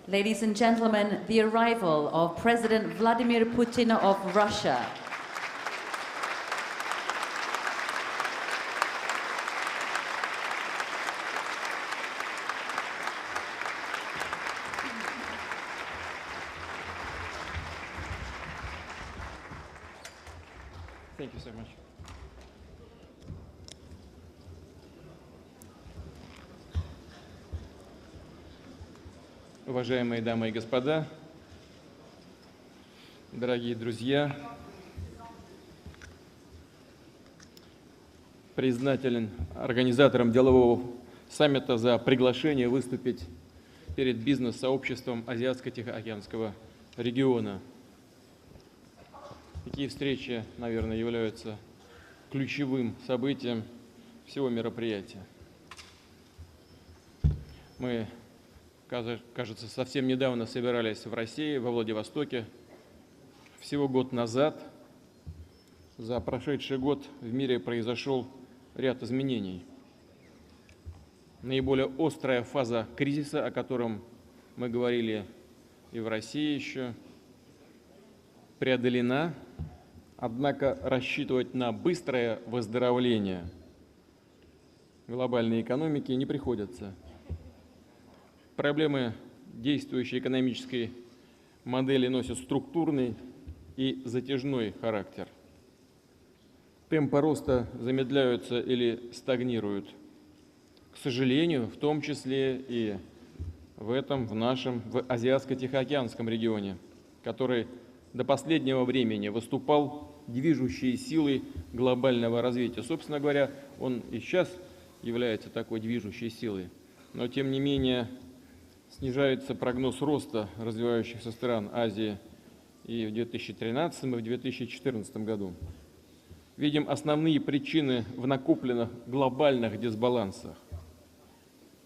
Ladies and gentlemen, the arrival of President Vladimir Putin of Russia. Thank you so much. Уважаемые дамы и господа, дорогие друзья, признателен организаторам делового саммита за приглашение выступить перед бизнес-сообществом Азиатско-Тихоокеанского региона. Такие встречи, наверное, являются ключевым событием всего мероприятия. Мы, кажется, совсем недавно собирались в России, во Владивостоке. Всего год назад, за прошедший год в мире произошел ряд изменений. Наиболее острая фаза кризиса, о котором мы говорили и в России еще, преодолена, однако рассчитывать на быстрое выздоровление глобальной экономики не приходится. Проблемы действующей экономической модели носят структурный и затяжной характер. Темпы роста замедляются или стагнируют. К сожалению, в том числе и в нашем Азиатско-Тихоокеанском регионе, который до последнего времени выступал движущей силой глобального развития. Собственно говоря, он и сейчас является такой движущей силой, но тем не менее снижается прогноз роста развивающихся стран Азии и в 2013 и в 2014 году. Видим основные причины в накопленных глобальных дисбалансах.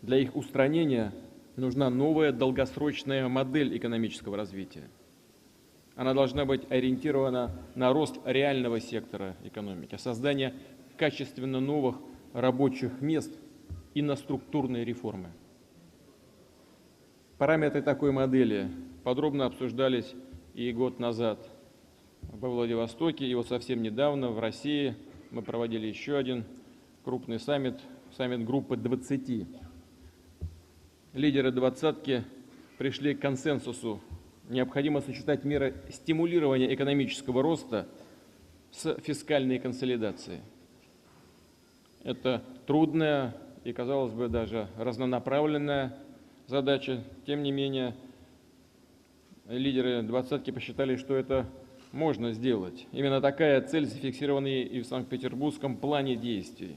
Для их устранения нужна новая долгосрочная модель экономического развития. Она должна быть ориентирована на рост реального сектора экономики, создание качественно новых рабочих мест и на структурные реформы. Параметры такой модели подробно обсуждались и год назад во Владивостоке, и вот совсем недавно в России мы проводили еще один крупный саммит группы 20. Лидеры двадцатки пришли к консенсусу. Необходимо сочетать меры стимулирования экономического роста с фискальной консолидацией. Это трудная и, казалось бы, даже разнонаправленная задача. Тем не менее, лидеры двадцатки посчитали, что это можно сделать. Именно такая цель зафиксирована и в Санкт-Петербургском плане действий.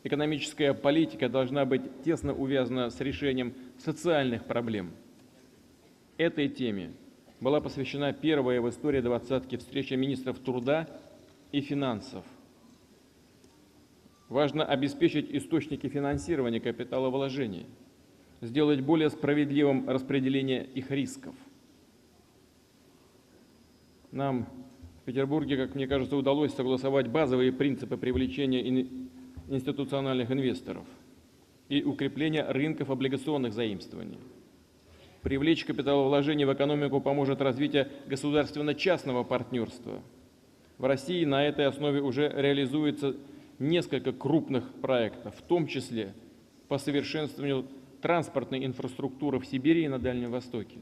Экономическая политика должна быть тесно увязана с решением социальных проблем. Этой теме была посвящена первая в истории двадцатки встреча министров труда и финансов. Важно обеспечить источники финансирования капиталовложений, сделать более справедливым распределение их рисков. Нам в Петербурге, как мне кажется, удалось согласовать базовые принципы привлечения институциональных инвесторов и укрепления рынков облигационных заимствований. Привлечь капиталовложения в экономику поможет развитие государственно-частного партнерства. В России на этой основе уже реализуется несколько крупных проектов, в том числе по совершенствованию транспортной инфраструктуры в Сибири и на Дальнем Востоке.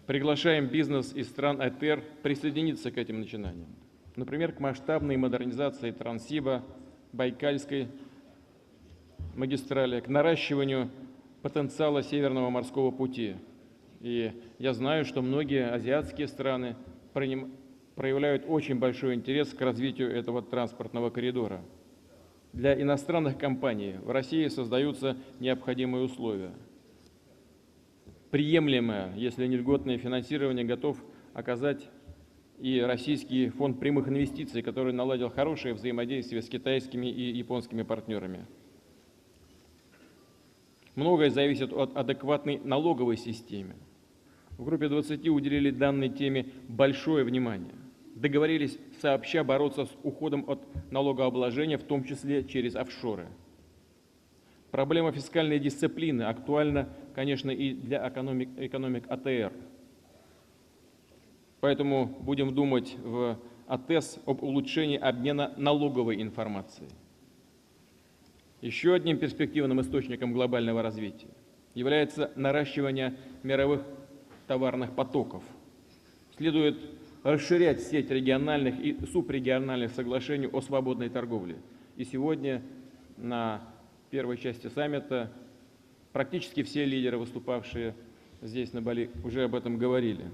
Приглашаем бизнес из стран АТР присоединиться к этим начинаниям. Например, к масштабной модернизации Транссиба, Байкальской магистрали, к наращиванию потенциала Северного морского пути. И я знаю, что многие азиатские страны проявляют очень большой интерес к развитию этого транспортного коридора. Для иностранных компаний в России создаются необходимые условия. Приемлемое, если не льготное финансирование готов оказать и Российский фонд прямых инвестиций, который наладил хорошее взаимодействие с китайскими и японскими партнерами. Многое зависит от адекватной налоговой системы. В группе 20 уделили данной теме большое внимание. Договорились сообща бороться с уходом от налогообложения, в том числе через офшоры. Проблема фискальной дисциплины актуальна, конечно, и для экономик АТР. Поэтому будем думать в АТЭС об улучшении обмена налоговой информацией. Еще одним перспективным источником глобального развития является наращивание мировых товарных потоков. Следует расширять сеть региональных и субрегиональных соглашений о свободной торговле. И сегодня на первой части саммита практически все лидеры, выступавшие здесь на Бали, уже об этом говорили.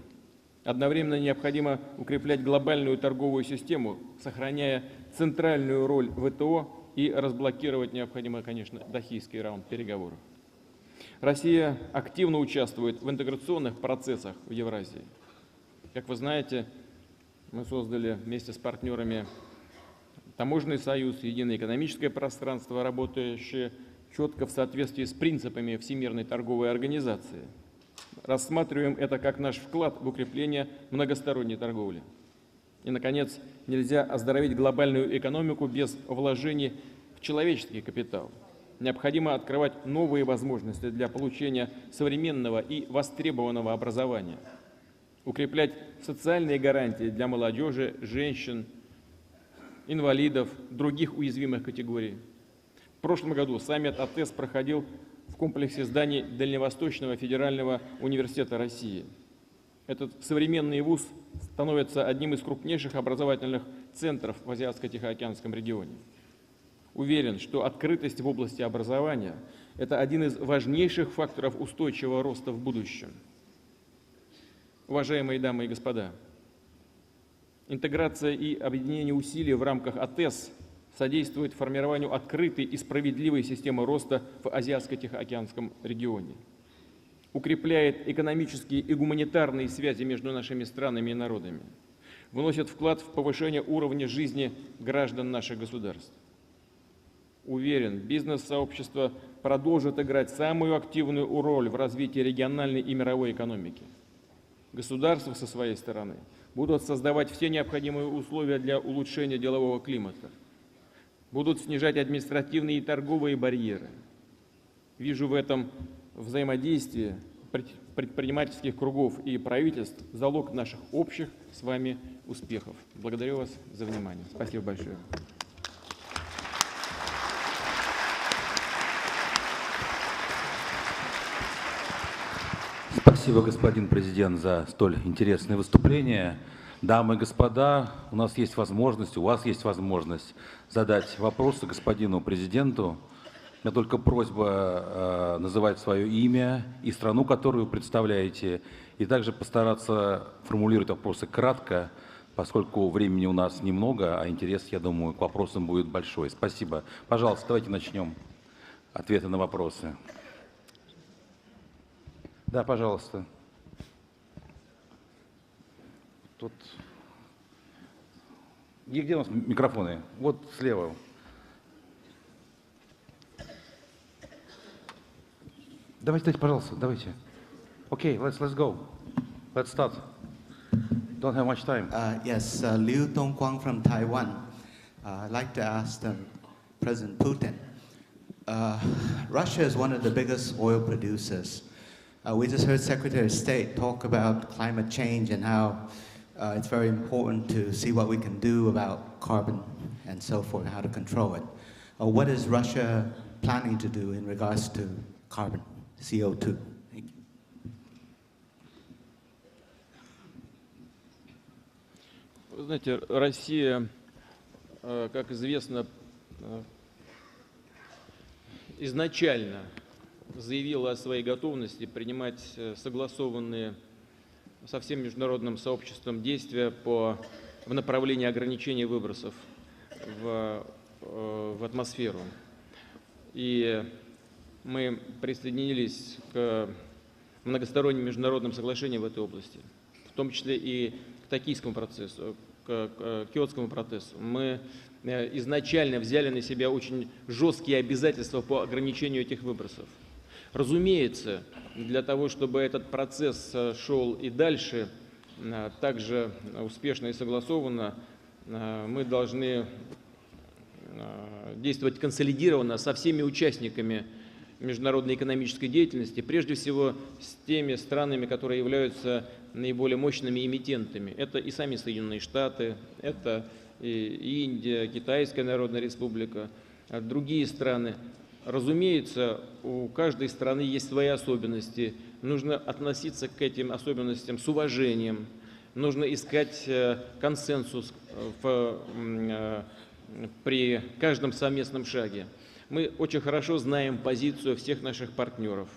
Одновременно необходимо укреплять глобальную торговую систему, сохраняя центральную роль ВТО, и разблокировать необходимо, конечно, Дохийский раунд переговоров. Россия активно участвует в интеграционных процессах в Евразии. Как вы знаете, мы создали вместе с партнерами Таможенный союз, единое экономическое пространство, работающее четко в соответствии с принципами Всемирной торговой организации. Рассматриваем это как наш вклад в укрепление многосторонней торговли. И, наконец, нельзя оздоровить глобальную экономику без вложений в человеческий капитал. Необходимо открывать новые возможности для получения современного и востребованного образования, укреплять социальные гарантии для молодежи, женщин, инвалидов, других уязвимых категорий. В прошлом году саммит АТЭС проходил в комплексе зданий Дальневосточного федерального университета России. Этот современный вуз становится одним из крупнейших образовательных центров в Азиатско-Тихоокеанском регионе. Уверен, что открытость в области образования – это один из важнейших факторов устойчивого роста в будущем. Уважаемые дамы и господа, интеграция и объединение усилий в рамках АТЭС содействует формированию открытой и справедливой системы роста в Азиатско-Тихоокеанском регионе, укрепляет экономические и гуманитарные связи между нашими странами и народами, вносит вклад в повышение уровня жизни граждан наших государств. Уверен, бизнес-сообщество продолжит играть самую активную роль в развитии региональной и мировой экономики. Государства со своей стороны будут создавать все необходимые условия для улучшения делового климата, будут снижать административные и торговые барьеры. Вижу в этом взаимодействие предпринимательских кругов и правительств залог наших общих с вами успехов. Благодарю вас за внимание. Спасибо большое. Спасибо, господин президент, за столь интересное выступление. Дамы и господа, у нас есть возможность, у вас есть возможность задать вопросы господину президенту. У меня только просьба называть свое имя и страну, которую вы представляете, и также постараться формулировать вопросы кратко, поскольку времени у нас немного, а интерес, я думаю, к вопросам будет большой. Спасибо. Пожалуйста, давайте начнем ответы на вопросы. Да, пожалуйста. Тут. Где у нас микрофоны? Вот слева. Давайте, пожалуйста, давайте. Okay, let's go. Let's start. Don't have much time. Yes, Liu Dongguang from Taiwan. I'd like to ask President Putin. Russia is one of the biggest oil producers. We just heard Secretary of State talk about climate change and how it's very important to see what we can do about carbon and so forth, how to control it. What is Russia planning to do in regards to carbon, CO2? Thank you. Вы знаете, Россия, как известно, изначально заявила о своей готовности принимать согласованные со всем международным сообществом действия в направлении ограничения выбросов в атмосферу. И мы присоединились к многосторонним международным соглашениям в этой области, в том числе и к Токийскому процессу, к Киотскому процессу. Мы изначально взяли на себя очень жесткие обязательства по ограничению этих выбросов. Разумеется, для того, чтобы этот процесс шел и дальше также успешно и согласованно, мы должны действовать консолидированно со всеми участниками международной экономической деятельности, прежде всего с теми странами, которые являются наиболее мощными эмитентами. Это и сами Соединенные Штаты, это и Индия, Китайская Народная Республика, другие страны. Разумеется, у каждой страны есть свои особенности. Нужно относиться к этим особенностям с уважением. Нужно искать консенсус при каждом совместном шаге. Мы очень хорошо знаем позицию всех наших партнеров.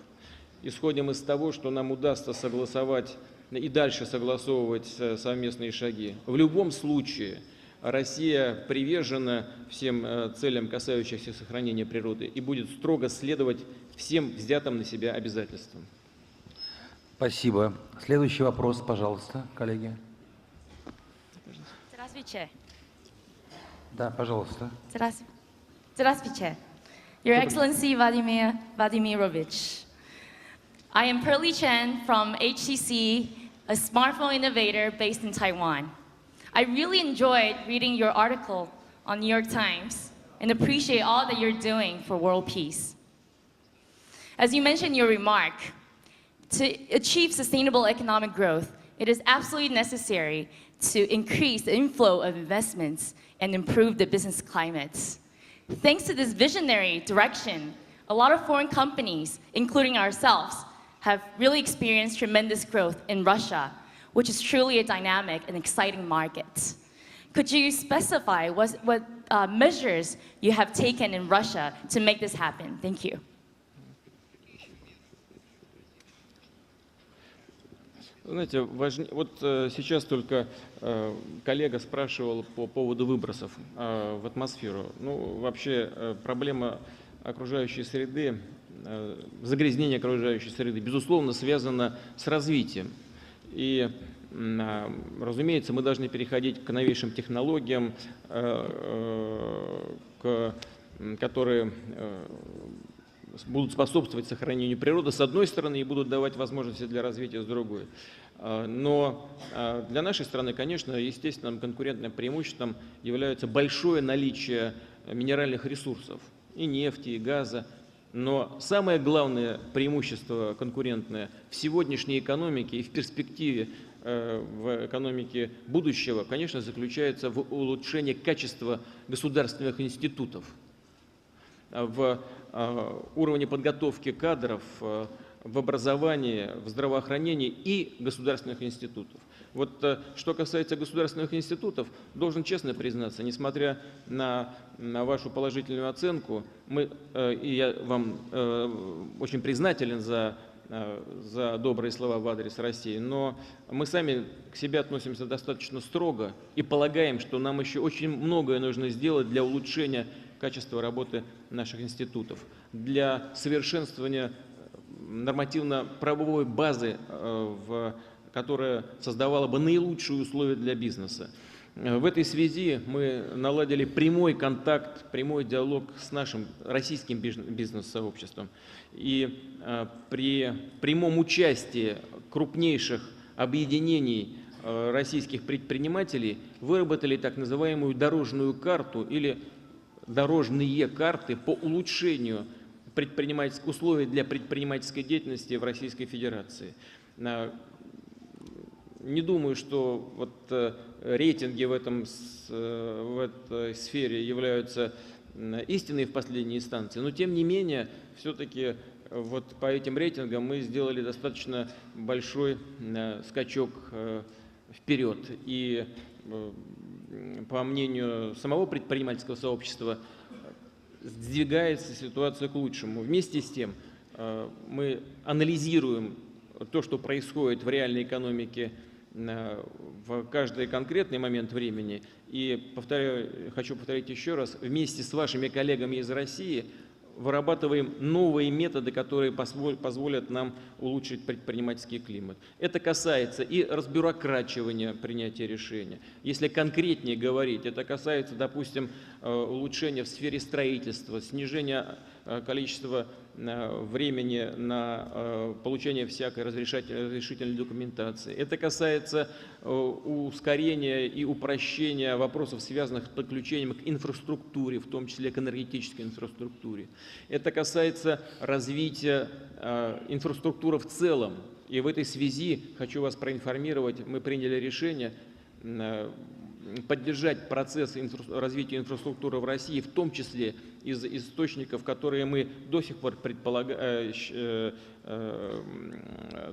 Исходим из того, что нам удастся согласовать и дальше согласовывать совместные шаги. В любом случае Россия привержена всем целям, касающихся сохранения природы, и будет строго следовать всем взятым на себя обязательствам. Спасибо. Следующий вопрос, пожалуйста, коллеги. Здравствуйте. Да, пожалуйста. Здравствуйте. Your Excellency Vladimir Vladimirovich. I am Pearly Chen from HTC, a smartphone innovator based in Taiwan. I really enjoyed reading your article on New York Times and appreciate all that you're doing for world peace. As you mentioned in your remark, to achieve sustainable economic growth, it is absolutely necessary to increase the inflow of investments and improve the business climate. Thanks to this visionary direction, a lot of foreign companies, including ourselves, have really experienced tremendous growth in Russia, which is truly a dynamic and exciting market. Could you specify what measures you have taken in Russia to make this happen? Thank you. Знаете, вот сейчас только коллега спрашивал по поводу выбросов в атмосферу. Ну, вообще проблема окружающей среды, загрязнение окружающей среды, безусловно, связана с развитием. И, разумеется, мы должны переходить к новейшим технологиям, которые будут способствовать сохранению природы с одной стороны и будут давать возможности для развития с другой. Но для нашей страны, конечно, естественным конкурентным преимуществом является большое наличие минеральных ресурсов, и нефти, и газа. Но самое главное преимущество конкурентное в сегодняшней экономике и в перспективе в экономике будущего, конечно, заключается в улучшении качества государственных институтов, в уровне подготовки кадров, в образовании, в здравоохранении и государственных институтов. Вот что касается государственных институтов, должен честно признаться, несмотря на вашу положительную оценку, и я вам очень признателен за добрые слова в адрес России, но мы сами к себе относимся достаточно строго и полагаем, что нам еще очень многое нужно сделать для улучшения качества работы наших институтов, для совершенствования нормативно-правовой базы, которая создавала бы наилучшие условия для бизнеса. В этой связи мы наладили прямой контакт, прямой диалог с нашим российским бизнес-сообществом. И при прямом участии крупнейших объединений российских предпринимателей выработали так называемую дорожную карту или дорожные карты по улучшению условий для предпринимательской деятельности в Российской Федерации. Не думаю, что вот рейтинги в этой сфере являются истиной в последней инстанции, но тем не менее, все-таки вот по этим рейтингам мы сделали достаточно большой скачок вперед. И по мнению самого предпринимательского сообщества, сдвигается ситуация к лучшему. Вместе с тем мы анализируем то, что происходит в реальной экономике в каждый конкретный момент времени. И хочу повторить еще раз, вместе с вашими коллегами из России вырабатываем новые методы, которые позволят нам улучшить предпринимательский климат. Это касается и разбюрокрачивания принятия решения. Если конкретнее говорить, это касается, допустим, улучшения в сфере строительства, снижения количества времени на получение всякой разрешительной документации. Это касается ускорения и упрощения вопросов, связанных с подключением к инфраструктуре, в том числе к энергетической инфраструктуре. Это касается развития инфраструктуры в целом. И в этой связи хочу вас проинформировать, мы приняли решение поддержать процесс развития инфраструктуры в России, в том числе из источников, которые мы до сих пор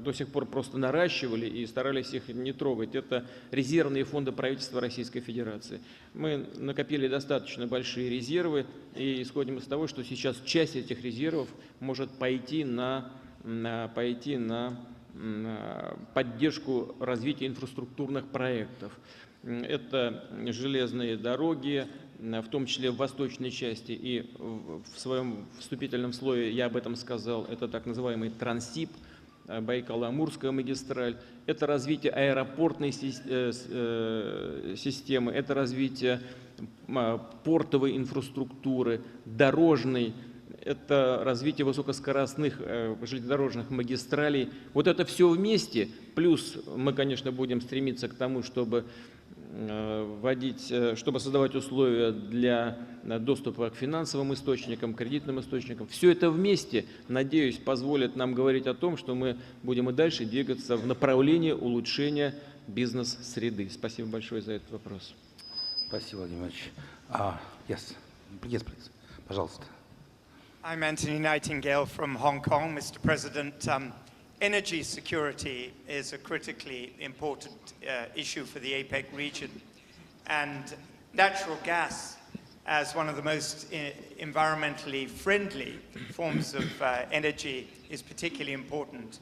до сих пор просто наращивали и старались их не трогать. Это резервные фонды правительства Российской Федерации. Мы накопили достаточно большие резервы и исходим из того, что сейчас часть этих резервов может пойти на поддержку развития инфраструктурных проектов. Это железные дороги, в том числе в восточной части, и в своем вступительном слое я об этом сказал, это так называемый Транссиб, Байкало-Амурская магистраль, это развитие аэропортной системы, это развитие портовой инфраструктуры, дорожной, это развитие высокоскоростных железнодорожных магистралей. Вот это все вместе, плюс мы, конечно, будем стремиться к тому, чтобы создавать условия для доступа к финансовым источникам, кредитным источникам. Все это вместе, надеюсь, позволит нам говорить о том, что мы будем и дальше двигаться в направлении улучшения бизнес-среды. Спасибо большое за этот вопрос. Спасибо, Владимир Ильич. Yes, please. Пожалуйста. I'm Anthony Nightingale from Hong Kong, Mr. President. Energy security is a critically important issue for the APEC region, and natural gas, as one of the most environmentally friendly forms of energy, is particularly important.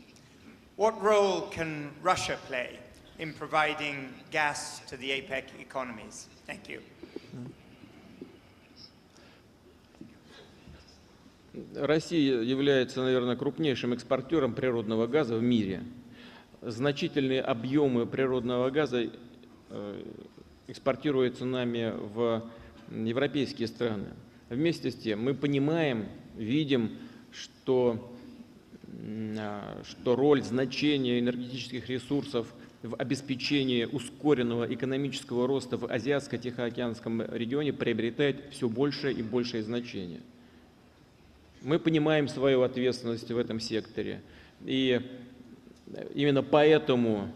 What role can Russia play in providing gas to the APEC economies? Thank you. Россия является, наверное, крупнейшим экспортером природного газа в мире. Значительные объемы природного газа экспортируются нами в европейские страны. Вместе с тем мы понимаем, видим, что роль, значение энергетических ресурсов в обеспечении ускоренного экономического роста в Азиатско-Тихоокеанском регионе приобретает все большее и большее значение. Мы понимаем свою ответственность в этом секторе, и именно поэтому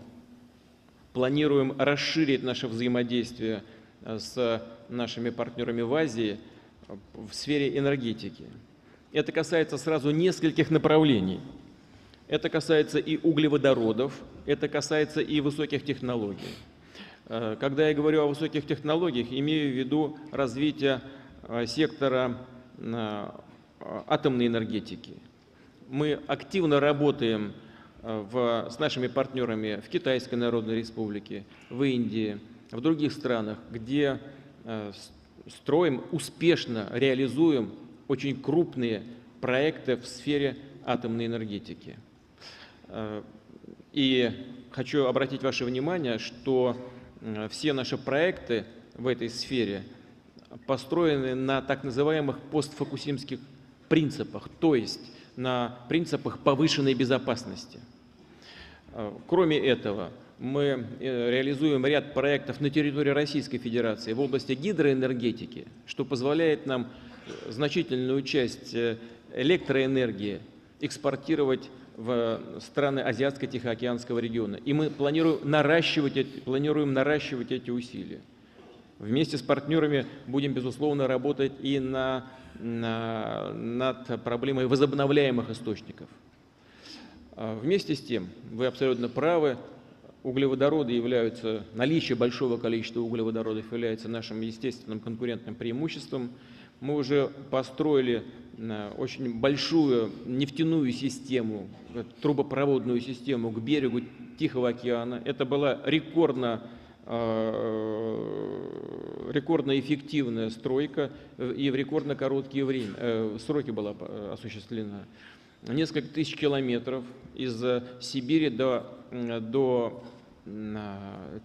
планируем расширить наше взаимодействие с нашими партнерами в Азии в сфере энергетики. Это касается сразу нескольких направлений. Это касается и углеводородов, это касается и высоких технологий. Когда я говорю о высоких технологиях, имею в виду развитие сектора атомной энергетики. Мы активно работаем с нашими партнерами в Китайской Народной Республике, в Индии, в других странах, где строим, успешно реализуем очень крупные проекты в сфере атомной энергетики. И хочу обратить ваше внимание, что все наши проекты в этой сфере построены на так называемых постфукусимских принципах, то есть на принципах повышенной безопасности. Кроме этого, мы реализуем ряд проектов на территории Российской Федерации в области гидроэнергетики, что позволяет нам значительную часть электроэнергии экспортировать в страны Азиатско-Тихоокеанского региона. И мы планируем наращивать эти усилия. Вместе с партнерами будем, безусловно, работать и над проблемой возобновляемых источников. Вместе с тем, вы абсолютно правы, наличие большого количества углеводородов является нашим естественным конкурентным преимуществом. Мы уже построили очень большую нефтяную систему, трубопроводную систему к берегу Тихого океана. Это была рекордно эффективная стройка и в рекордно короткие сроки была осуществлена. Несколько тысяч километров из Сибири до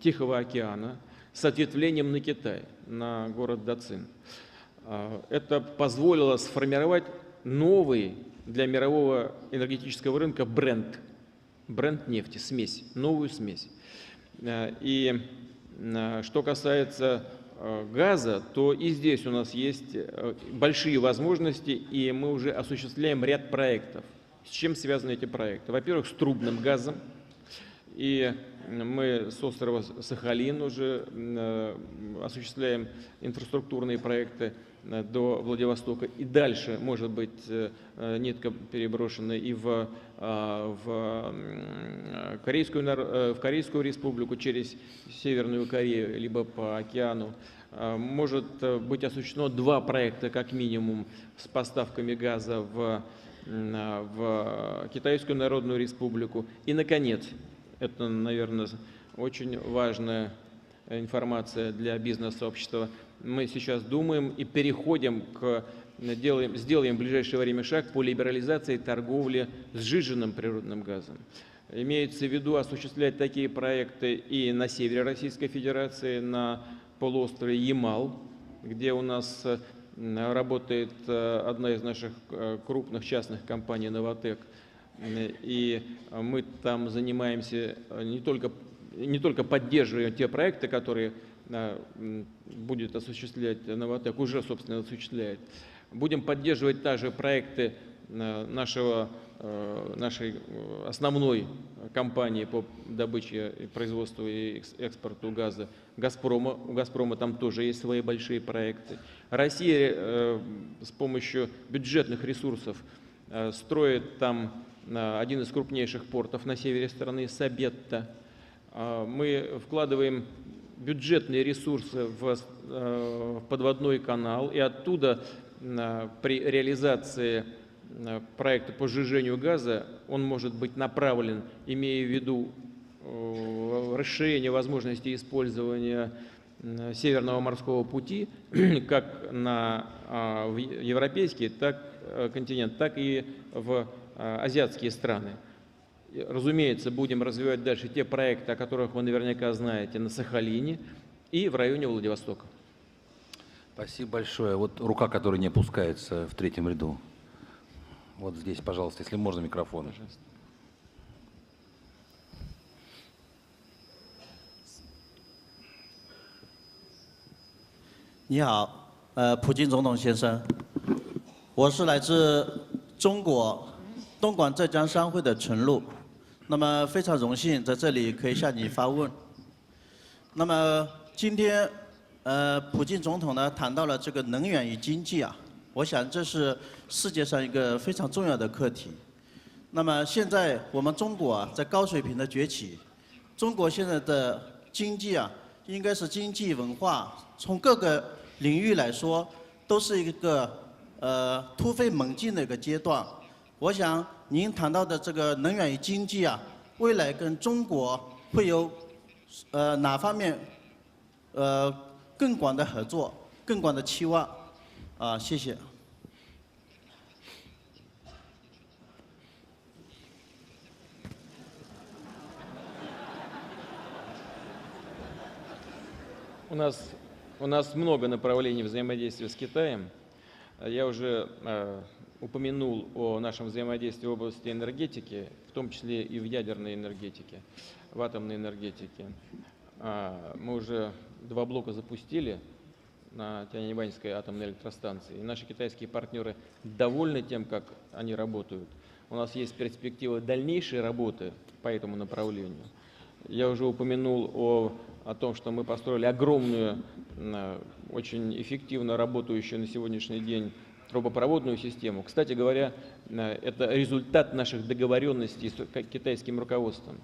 Тихого океана с ответвлением на Китай, на город Дацин. Это позволило сформировать новый для мирового энергетического рынка бренд нефти, новую смесь. И что касается газа, то и здесь у нас есть большие возможности, и мы уже осуществляем ряд проектов. С чем связаны эти проекты? Во-первых, с трубным газом. И мы с острова Сахалин уже осуществляем инфраструктурные проекты до Владивостока. И дальше, может быть, нитка переброшена и в Корейскую республику через Северную Корею, либо по океану. Может быть осуществлено 2 проекта, как минимум, с поставками газа в Китайскую Народную Республику. И, наконец, это, наверное, очень важная информация для бизнес-сообщества. Мы сейчас думаем и переходим сделаем в ближайшее время шаг по либерализации торговли сжиженным природным газом. Имеется в виду осуществлять такие проекты и на севере Российской Федерации, на полуострове Ямал, где у нас работает одна из наших крупных частных компаний «Новотек». И мы там занимаемся, не только поддерживаем те проекты, которые будет осуществлять «Новотек», уже, собственно, осуществляет. Будем поддерживать также проекты нашей основной компании по добыче, производству и экспорту газа «Газпрома». У «Газпрома» там тоже есть свои большие проекты. Россия с помощью бюджетных ресурсов строит там один из крупнейших портов на севере страны, Сабетта. Мы вкладываем бюджетные ресурсы в подводной канал, и оттуда при реализации проекта по сжижению газа он может быть направлен, имея в виду расширение возможностей использования Северного морского пути как на европейский континент, так и в азиатские страны. Разумеется, будем развивать дальше те проекты, о которых вы наверняка знаете, на Сахалине и в районе Владивостока. Спасибо большое. Вот рука, которая не опускается в 3-м ряду. Вот здесь, пожалуйста, если можно, микрофон. Пожалуйста. Ни хао, 普京总统先生，我是来自中国东莞浙江商会的陈露，那么非常荣幸在这里可以向你发问。那么今天，普京总统呢谈到了这个能源与经济啊，我想这是世界上一个非常重要的课题。那么现在我们中国啊在高水平的崛起，中国现在的经济啊应该是经济文化从各个领域来说都是一个突飞猛进的一个阶段。我想您谈到的这个能源与经济啊，未来跟中国会有哪方面更广的合作、更广的期望啊？谢谢。У нас много направлений взаимодействия с Китаем. Я уже упомянул о нашем взаимодействии в области энергетики, в том числе и в ядерной энергетике, в атомной энергетике. Мы уже 2 блока запустили на Тяньаньваньской атомной электростанции. И наши китайские партнеры довольны тем, как они работают. У нас есть перспектива дальнейшей работы по этому направлению. Я уже упомянул о том, что мы построили огромную, очень эффективно работающую на сегодняшний день трубопроводную систему. Кстати говоря, это результат наших договоренностей с китайским руководством.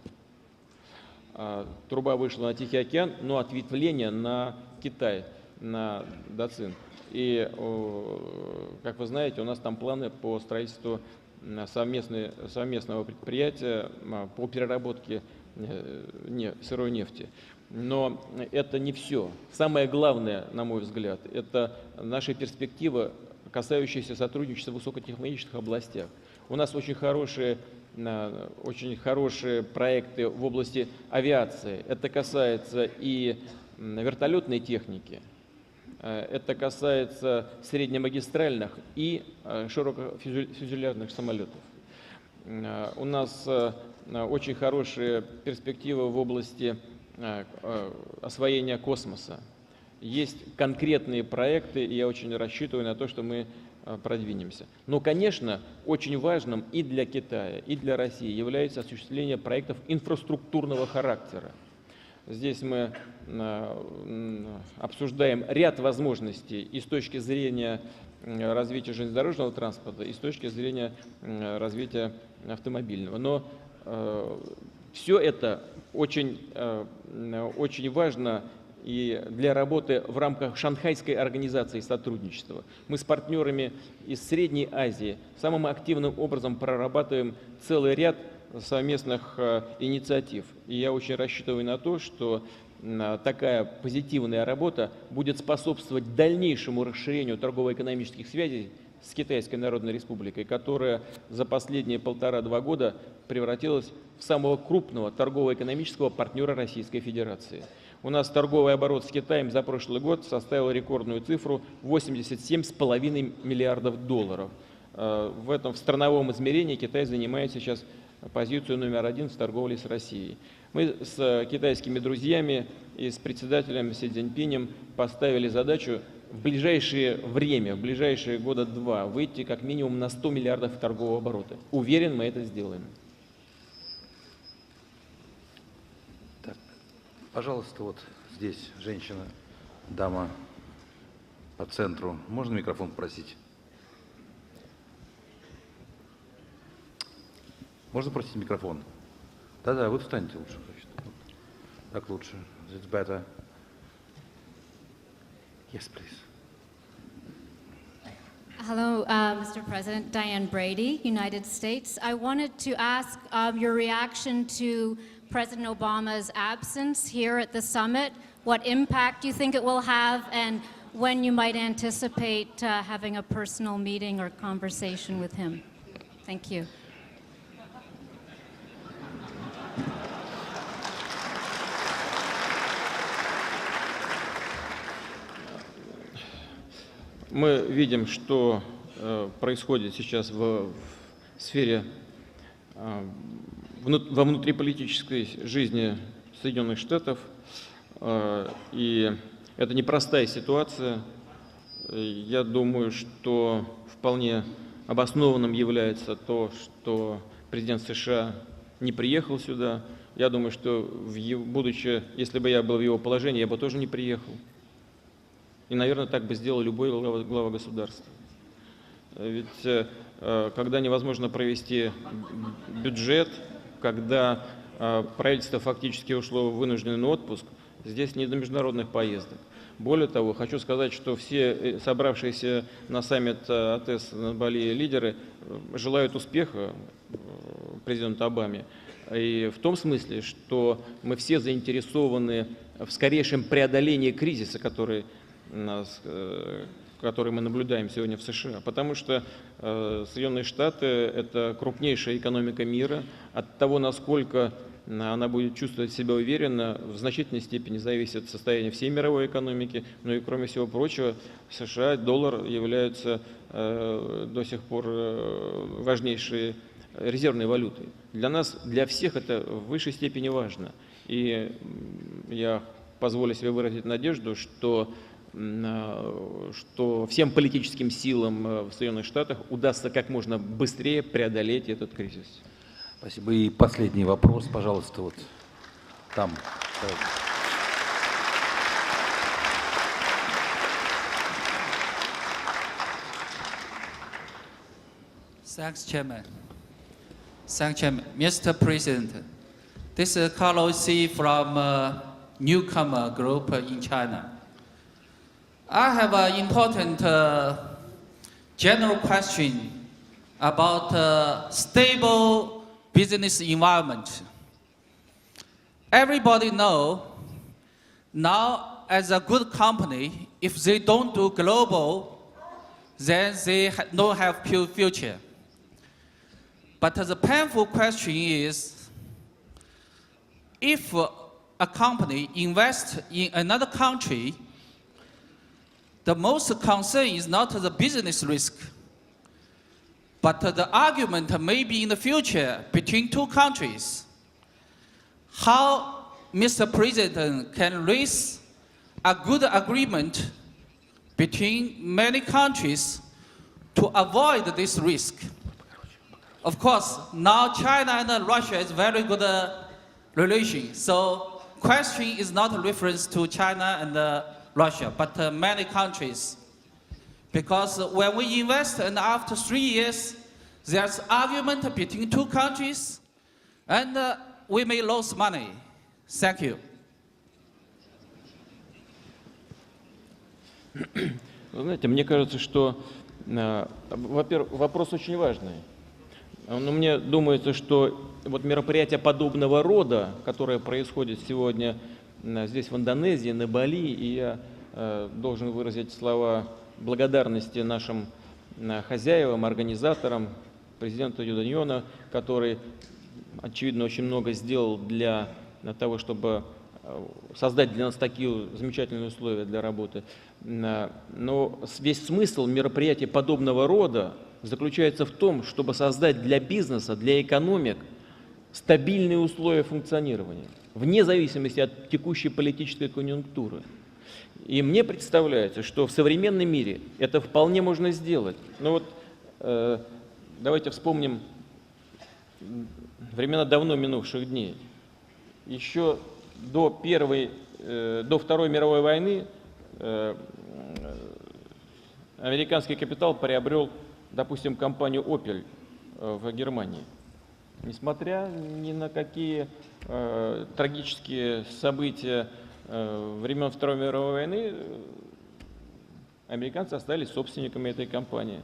Труба вышла на Тихий океан, но ответвление на Китай, на Дацин. И, как вы знаете, у нас там планы по строительству совместного предприятия по переработке сырой нефти. Но это не все. Самое главное, на мой взгляд, это наши перспективы, касающиеся сотрудничества в высокотехнологичных областях. У нас очень хорошие проекты в области авиации. Это касается и вертолетной техники, это касается среднемагистральных и широкофюзеляжных самолетов. У нас очень хорошие перспективы в области освоения космоса. есть конкретные проекты, и я очень рассчитываю на то, что мы продвинемся. Но, конечно, очень важным и для Китая, и для России является осуществление проектов инфраструктурного характера. Здесь мы обсуждаем ряд возможностей и с точки зрения развития железнодорожного транспорта, и с точки зрения развития автомобильного. Но все это очень важно и для работы в рамках Шанхайской организации сотрудничества. Мы с партнерами из Средней Азии самым активным образом прорабатываем целый ряд совместных инициатив. И я очень рассчитываю на то, что такая позитивная работа будет способствовать дальнейшему расширению торгово-экономических связей с Китайской Народной Республикой, которая за последние 1,5-2 года превратилась в самого крупного торгово-экономического партнера Российской Федерации. У нас торговый оборот с Китаем за прошлый год составил рекордную цифру $87,5 миллиардов. В страновом измерении Китай занимает сейчас позицию номер 1 в торговле с Россией. Мы с китайскими друзьями и с председателем Си Цзиньпинем поставили задачу в ближайшее время, в ближайшие года 2, выйти как минимум на 100 миллиардов торгового оборота. Уверен, мы это сделаем. Так, пожалуйста, вот здесь женщина, дама по центру. Можно микрофон попросить? Можно просить микрофон? Да-да, вы встаньте лучше. Так лучше. It's better. Yes, please. Hello, Mr. President. Diane Brady, United States. I wanted to ask your reaction to President Obama's absence here at the summit, what impact you think it will have, and when you might anticipate having a personal meeting or conversation with him. Thank you. Мы видим, что происходит сейчас в сфере, во внутриполитической жизни Соединенных Штатов. И это непростая ситуация. Я думаю, что вполне обоснованным является то, что президент США не приехал сюда. Я думаю, что будучи, если бы я был в его положении, я бы тоже не приехал. И, наверное, так бы сделал любой глава государства. Ведь когда невозможно провести бюджет, когда правительство фактически ушло в вынужденный отпуск, здесь не до международных поездок. Более того, хочу сказать, что все собравшиеся на саммит АТЭС на Бали лидеры желают успеха президенту Обаме. И в том смысле, что мы все заинтересованы в скорейшем преодолении кризиса, который мы наблюдаем сегодня в США, потому что Соединенные Штаты – это крупнейшая экономика мира. От того, насколько она будет чувствовать себя уверенно, в значительной степени зависит состояние всей мировой экономики. Ну и, кроме всего прочего, США, доллар являются до сих пор важнейшей резервной валютой. Для нас, для всех это в высшей степени важно. И я позволю себе выразить надежду, что всем политическим силам в Соединенных Штатах удастся как можно быстрее преодолеть этот кризис. Спасибо. И последний вопрос, пожалуйста, вот там. Thanks, Chairman. Thanks, Chairman. Mr. President, this is Carlos C. from Newcomer Group in China. I have an important general question about stable business environment. Everybody knows now as a good company, if they don't do global, then they don't have pure future. But the painful question is, if a company invests in another country, the most concern is not the business risk, but the argument maybe in the future between two countries. How Mr. President can raise a good agreement between many countries to avoid this risk. Of course, now China and Russia is very good relation. So question is not a reference to China and Russia, but many countries. Because when we invest and after 3 years, there's argument between two countries and we may lose money. Thank you. Вы знаете, мне кажется, что, во-первых, вопрос очень важный. Но мне думается, что вот мероприятия подобного рода, которые происходят сегодня здесь, в Индонезии, на Бали, и я должен выразить слова благодарности нашим хозяевам, организаторам, президенту Юдоньона, который, очевидно, очень много сделал для того, чтобы создать для нас такие замечательные условия для работы. Но весь смысл мероприятий подобного рода заключается в том, чтобы создать для бизнеса, для экономик стабильные условия функционирования, вне зависимости от текущей политической конъюнктуры. И мне представляется, что в современном мире это вполне можно сделать. Ну вот давайте вспомним времена давно минувших дней. Еще до Второй мировой войны американский капитал приобрел, допустим, компанию Opel в Германии. Несмотря ни на какие трагические события времен Второй мировой войны, американцы остались собственниками этой компании.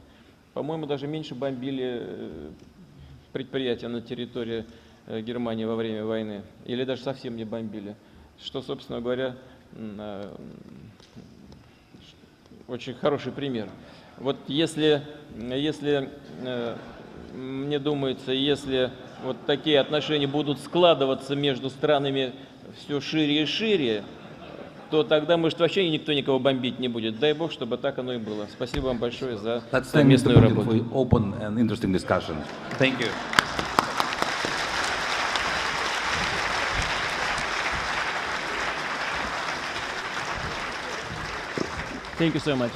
По-моему, даже меньше бомбили предприятия на территории Германии во время войны, или даже совсем не бомбили, что, собственно говоря, очень хороший пример. Вот если мне думается, если вот такие отношения будут складываться между странами все шире и шире, то тогда, может, вообще никто никого бомбить не будет. Дай Бог, чтобы так оно и было. Спасибо вам большое за совместную работу. Open and interesting discussion. Thank you. Thank you so much.